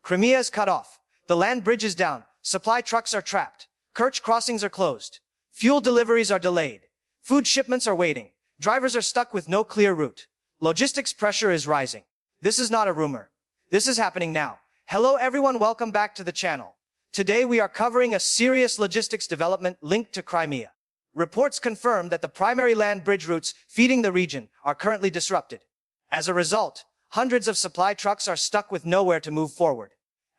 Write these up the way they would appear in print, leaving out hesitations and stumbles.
Crimea is cut off. The land bridge is down. Supply trucks are trapped. Kerch crossings are closed. Fuel deliveries are delayed. Food shipments are waiting. Drivers are stuck with no clear route. Logistics pressure is rising. This is not a rumor. This is happening now. Hello everyone, welcome back to the channel. Today we are covering a serious logistics development linked to Crimea. Reports confirm that the primary land bridge routes feeding the region are currently disrupted. As a result, hundreds of supply trucks are stuck with nowhere to move forward.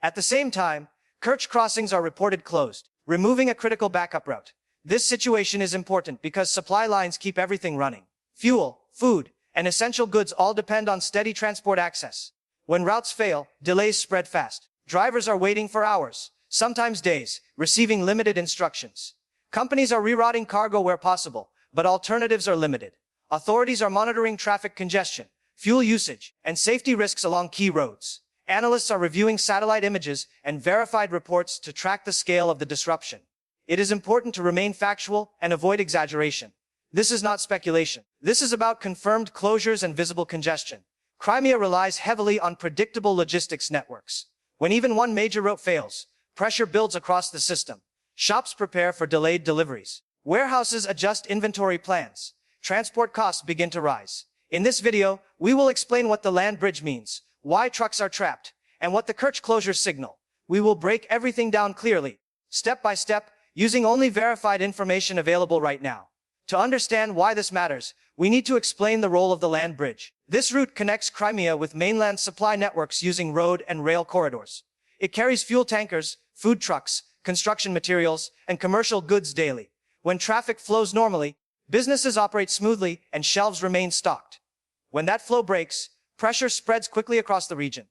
At the same time, Kerch crossings are reported closed, removing a critical backup route. This situation is important because supply lines keep everything running. Fuel, food, and essential goods all depend on steady transport access. When routes fail, delays spread fast. Drivers are waiting for hours, sometimes days, receiving limited instructions. Companies are rerouting cargo where possible, but alternatives are limited. Authorities are monitoring traffic congestion, fuel usage, and safety risks along key roads. Analysts are reviewing satellite images and verified reports to track the scale of the disruption. It is important to remain factual and avoid exaggeration. This is not speculation. This is about confirmed closures and visible congestion. Crimea relies heavily on predictable logistics networks. When even one major route fails, pressure builds across the system. Shops prepare for delayed deliveries. Warehouses adjust inventory plans. Transport costs begin to rise. In this video, we will explain what the land bridge means, why trucks are trapped, and what the Kerch closures signal. We will break everything down clearly, step by step, using only verified information available right now. To understand why this matters, we need to explain the role of the land bridge. This route connects Crimea with mainland supply networks using road and rail corridors. It carries fuel tankers, food trucks, construction materials, and commercial goods daily. When traffic flows normally, businesses operate smoothly and shelves remain stocked. When that flow breaks, pressure spreads quickly across the region.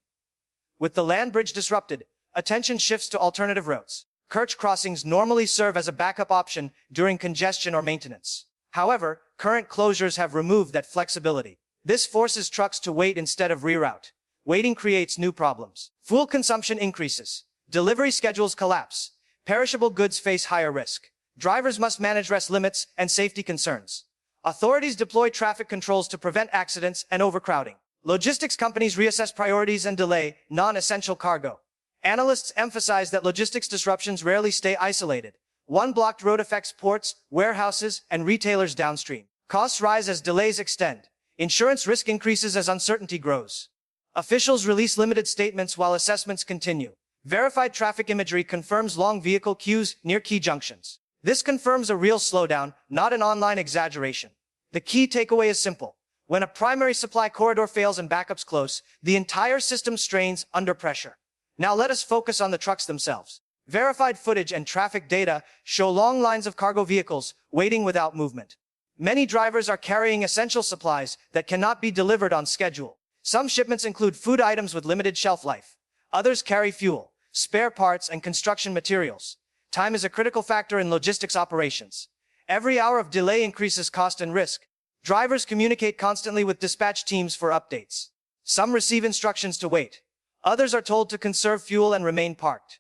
With the land bridge disrupted, attention shifts to alternative routes. Kerch crossings normally serve as a backup option during congestion or maintenance. However, current closures have removed that flexibility. This forces trucks to wait instead of reroute. Waiting creates new problems. Fuel consumption increases. Delivery schedules collapse. Perishable goods face higher risk. Drivers must manage rest limits and safety concerns. Authorities deploy traffic controls to prevent accidents and overcrowding. Logistics companies reassess priorities and delay non-essential cargo. Analysts emphasize that logistics disruptions rarely stay isolated. One blocked road affects ports, warehouses, and retailers downstream. Costs rise as delays extend. Insurance risk increases as uncertainty grows. Officials release limited statements while assessments continue. Verified traffic imagery confirms long vehicle queues near key junctions. This confirms a real slowdown, not an online exaggeration. The key takeaway is simple. When a primary supply corridor fails and backups close, the entire system strains under pressure. Now let us focus on the trucks themselves. Verified footage and traffic data show long lines of cargo vehicles waiting without movement. Many drivers are carrying essential supplies that cannot be delivered on schedule. Some shipments include food items with limited shelf life. Others carry fuel, spare parts, and construction materials. Time is a critical factor in logistics operations. Every hour of delay increases cost and risk. Drivers communicate constantly with dispatch teams for updates. Some receive instructions to wait. Others are told to conserve fuel and remain parked.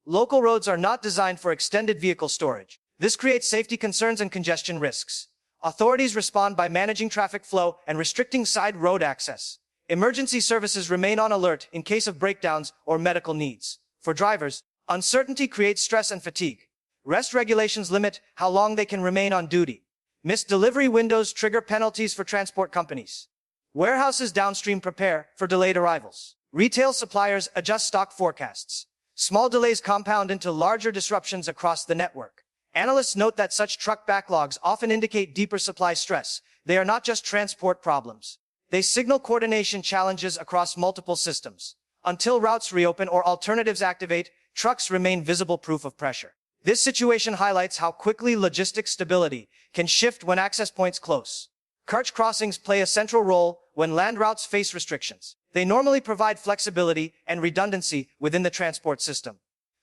Local roads are not designed for extended vehicle storage. This creates safety concerns and congestion risks. Authorities respond by managing traffic flow and restricting side road access. Emergency services remain on alert in case of breakdowns or medical needs. For drivers, uncertainty creates stress and fatigue. Rest regulations limit how long they can remain on duty. Missed delivery windows trigger penalties for transport companies. Warehouses downstream prepare for delayed arrivals. Retail suppliers adjust stock forecasts. Small delays compound into larger disruptions across the network. Analysts note that such truck backlogs often indicate deeper supply stress. They are not just transport problems. They signal coordination challenges across multiple systems. Until routes reopen or alternatives activate, trucks remain visible proof of pressure. This situation highlights how quickly logistics stability can shift when access points close. Kerch crossings play a central role when land routes face restrictions. They normally provide flexibility and redundancy within the transport system.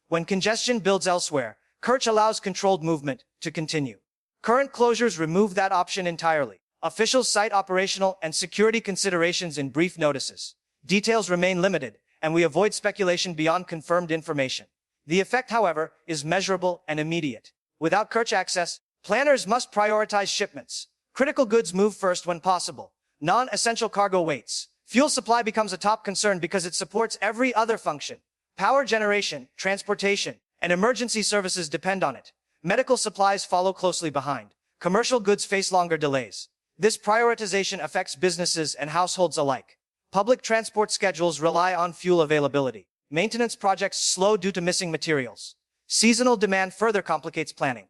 When congestion builds elsewhere, Kerch allows controlled movement to continue. Current closures remove that option entirely. Officials cite operational and security considerations in brief notices. Details remain limited, and we avoid speculation beyond confirmed information. The effect, however, is measurable and immediate. Without Kerch access, planners must prioritize shipments. Critical goods move first when possible. Non-essential cargo waits. Fuel supply becomes a top concern because it supports every other function. Power generation, transportation, and emergency services depend on it. Medical supplies follow closely behind. Commercial goods face longer delays. This prioritization affects businesses and households alike. Public transport schedules rely on fuel availability. Maintenance projects slow due to missing materials. Seasonal demand further complicates planning.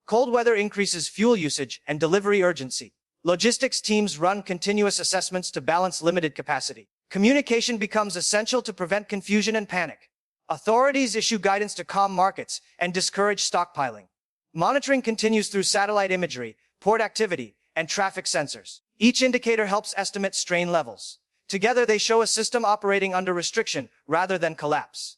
Cold weather increases fuel usage and delivery urgency. Logistics teams run continuous assessments to balance limited capacity. Communication becomes essential to prevent confusion and panic. Authorities issue guidance to calm markets and discourage stockpiling. Monitoring continues through satellite imagery, port activity, and traffic sensors. Each indicator helps estimate strain levels. Together they show a system operating under restriction rather than collapse.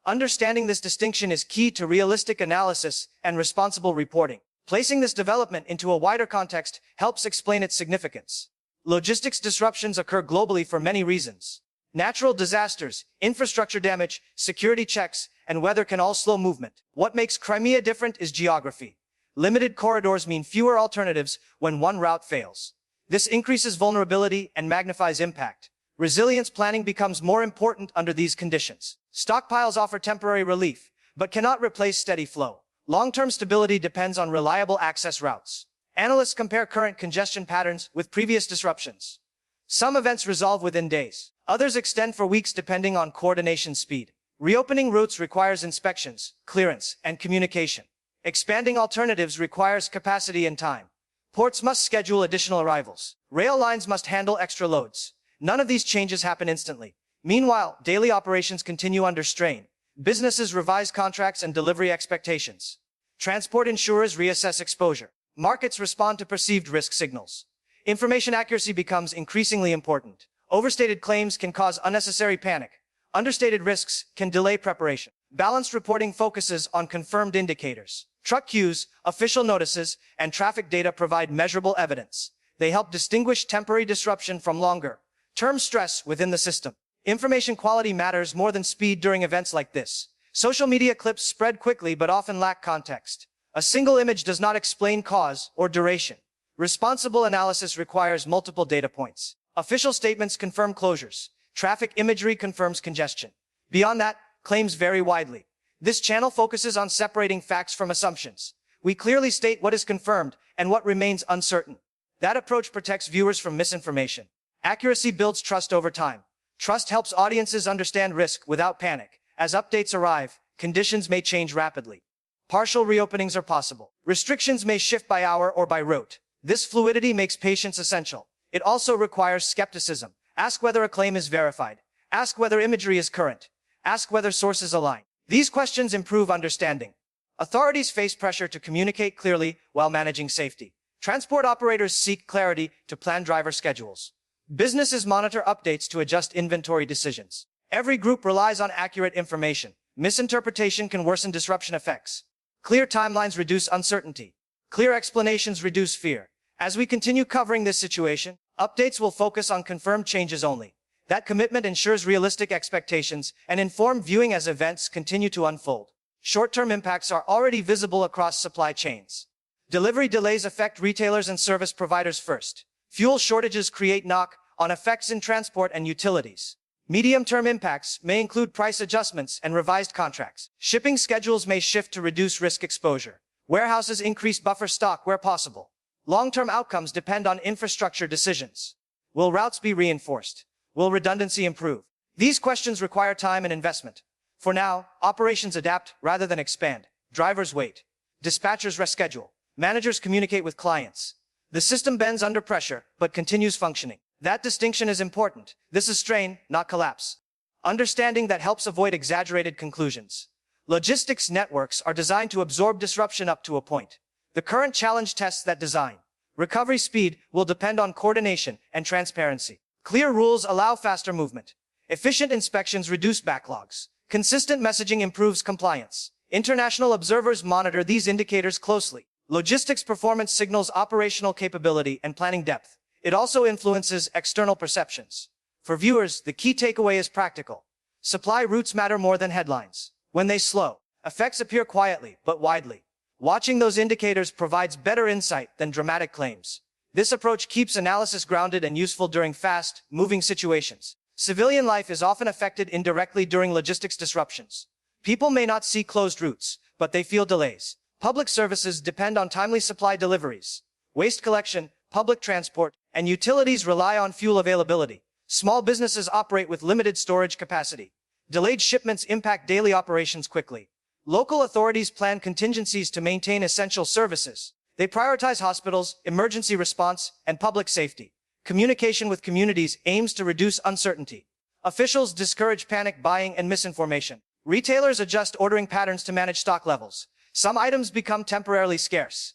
Understanding this distinction is key to realistic analysis and responsible reporting. Placing this development into a wider context helps explain its significance. Logistics disruptions occur globally for many reasons. Natural disasters, infrastructure damage, security checks, and weather can all slow movement. What makes Crimea different is geography. Limited corridors mean fewer alternatives when one route fails. This increases vulnerability and magnifies impact. Resilience planning becomes more important under these conditions. Stockpiles offer temporary relief, but cannot replace steady flow. Long-term stability depends on reliable access routes. Analysts compare current congestion patterns with previous disruptions. Some events resolve within days. Others extend for weeks depending on coordination speed. Reopening routes requires inspections, clearance, and communication. Expanding alternatives requires capacity and time. Ports must schedule additional arrivals. Rail lines must handle extra loads. None of these changes happen instantly. Meanwhile, daily operations continue under strain. Businesses revise contracts and delivery expectations. Transport insurers reassess exposure. Markets respond to perceived risk signals. Information accuracy becomes increasingly important. Overstated claims can cause unnecessary panic. Understated risks can delay preparation. Balanced reporting focuses on confirmed indicators. Truck queues, official notices, and traffic data provide measurable evidence. They help distinguish temporary disruption from longer-term stress within the system. Information quality matters more than speed during events like this. Social media clips spread quickly but often lack context. A single image does not explain cause or duration. Responsible analysis requires multiple data points. Official statements confirm closures. Traffic imagery confirms congestion. Beyond that, claims vary widely. This channel focuses on separating facts from assumptions. We clearly state what is confirmed and what remains uncertain. That approach protects viewers from misinformation. Accuracy builds trust over time. Trust helps audiences understand risk without panic. As updates arrive, conditions may change rapidly. Partial reopenings are possible. Restrictions may shift by hour or by route. This fluidity makes patience essential. It also requires skepticism. Ask whether a claim is verified. Ask whether imagery is current. Ask whether sources align. These questions improve understanding. Authorities face pressure to communicate clearly while managing safety. Transport operators seek clarity to plan driver schedules. Businesses monitor updates to adjust inventory decisions. Every group relies on accurate information. Misinterpretation can worsen disruption effects. Clear timelines reduce uncertainty. Clear explanations reduce fear. As we continue covering this situation, updates will focus on confirmed changes only. That commitment ensures realistic expectations and informed viewing as events continue to unfold. Short-term impacts are already visible across supply chains. Delivery delays affect retailers and service providers first. Fuel shortages create knock-on effects in transport and utilities. Medium-term impacts may include price adjustments and revised contracts. Shipping schedules may shift to reduce risk exposure. Warehouses increase buffer stock where possible. Long-term outcomes depend on infrastructure decisions. Will routes be reinforced? Will redundancy improve? These questions require time and investment. For now, operations adapt rather than expand. Drivers wait. Dispatchers reschedule. Managers communicate with clients. The system bends under pressure, but continues functioning. That distinction is important. This is strain, not collapse. Understanding that helps avoid exaggerated conclusions. Logistics networks are designed to absorb disruption up to a point. The current challenge tests that design. Recovery speed will depend on coordination and transparency. Clear rules allow faster movement. Efficient inspections reduce backlogs. Consistent messaging improves compliance. International observers monitor these indicators closely. Logistics performance signals operational capability and planning depth. It also influences external perceptions. For viewers, the key takeaway is practical. Supply routes matter more than headlines. When they slow, effects appear quietly, but widely. Watching those indicators provides better insight than dramatic claims. This approach keeps analysis grounded and useful during fast-moving situations. Civilian life is often affected indirectly during logistics disruptions. People may not see closed routes, but they feel delays. Public services depend on timely supply deliveries. Waste collection, public transport, and utilities rely on fuel availability. Small businesses operate with limited storage capacity. Delayed shipments impact daily operations quickly. Local authorities plan contingencies to maintain essential services. They prioritize hospitals, emergency response, and public safety. Communication with communities aims to reduce uncertainty. Officials discourage panic buying and misinformation. Retailers adjust ordering patterns to manage stock levels. Some items become temporarily scarce.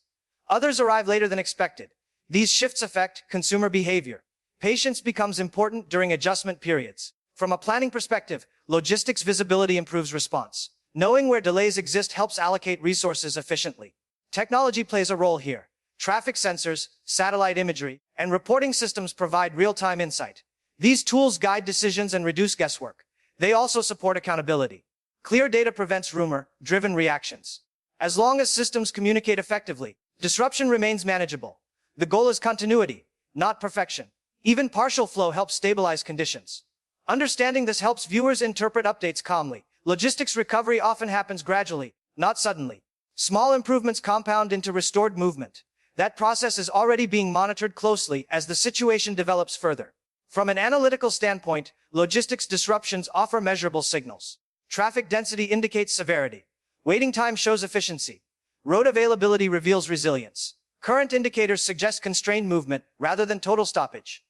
Others arrive later than expected. These shifts affect consumer behavior. Patience becomes important during adjustment periods. From a planning perspective, logistics visibility improves response. Knowing where delays exist helps allocate resources efficiently. Technology plays a role here. Traffic sensors, satellite imagery, and reporting systems provide real-time insight. These tools guide decisions and reduce guesswork. They also support accountability. Clear data prevents rumor-driven reactions. As long as systems communicate effectively, disruption remains manageable. The goal is continuity, not perfection. Even partial flow helps stabilize conditions. Understanding this helps viewers interpret updates calmly. Logistics recovery often happens gradually, not suddenly. Small improvements compound into restored movement. That process is already being monitored closely as the situation develops further. From an analytical standpoint, logistics disruptions offer measurable signals. Traffic density indicates severity. Waiting time shows efficiency. Road availability reveals resilience. Current indicators suggest constrained movement rather than total stoppage.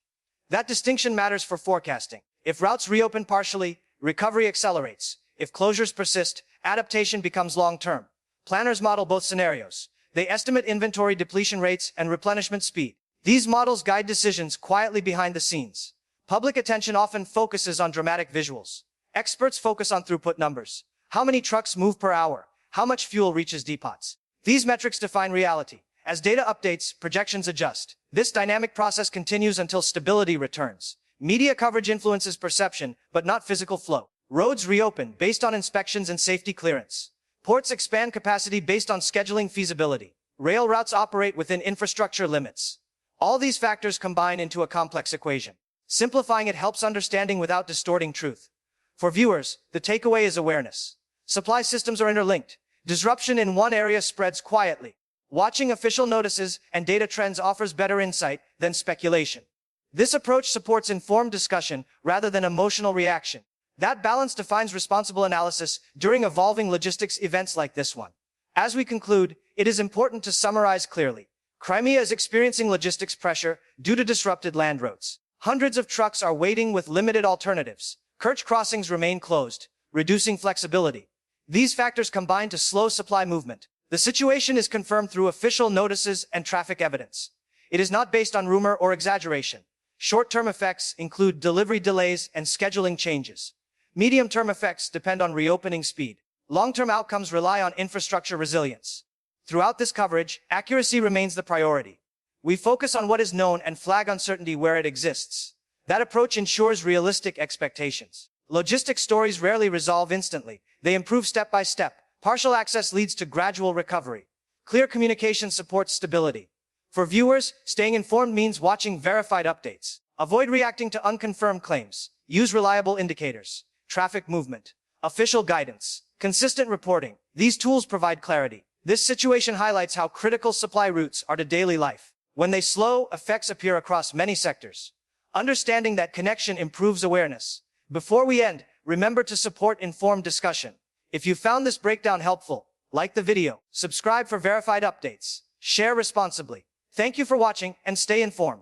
That distinction matters for forecasting. If routes reopen partially, recovery accelerates. If closures persist, adaptation becomes long-term. Planners model both scenarios. They estimate inventory depletion rates and replenishment speed. These models guide decisions quietly behind the scenes. Public attention often focuses on dramatic visuals. Experts focus on throughput numbers. How many trucks move per hour? How much fuel reaches depots? These metrics define reality. As data updates, projections adjust. This dynamic process continues until stability returns. Media coverage influences perception, but not physical flow. Roads reopen based on inspections and safety clearance. Ports expand capacity based on scheduling feasibility. Rail routes operate within infrastructure limits. All these factors combine into a complex equation. Simplifying it helps understanding without distorting truth. For viewers, the takeaway is awareness. Supply systems are interlinked. Disruption in one area spreads quietly. Watching official notices and data trends offers better insight than speculation. This approach supports informed discussion rather than emotional reaction. That balance defines responsible analysis during evolving logistics events like this one. As we conclude, it is important to summarize clearly. Crimea is experiencing logistics pressure due to disrupted land routes. Hundreds of trucks are waiting with limited alternatives. Kerch crossings remain closed, reducing flexibility. These factors combine to slow supply movement. The situation is confirmed through official notices and traffic evidence. It is not based on rumor or exaggeration. Short-term effects include delivery delays and scheduling changes. Medium-term effects depend on reopening speed. Long-term outcomes rely on infrastructure resilience. Throughout this coverage, accuracy remains the priority. We focus on what is known and flag uncertainty where it exists. That approach ensures realistic expectations. Logistics stories rarely resolve instantly. They improve step by step. Partial access leads to gradual recovery. Clear communication supports stability. For viewers, staying informed means watching verified updates. Avoid reacting to unconfirmed claims. Use reliable indicators. Traffic movement. Official guidance. Consistent reporting. These tools provide clarity. This situation highlights how critical supply routes are to daily life. When they slow, effects appear across many sectors. Understanding that connection improves awareness. Before we end, remember to support informed discussion. If you found this breakdown helpful, like the video, subscribe for verified updates, share responsibly. Thank you for watching and stay informed.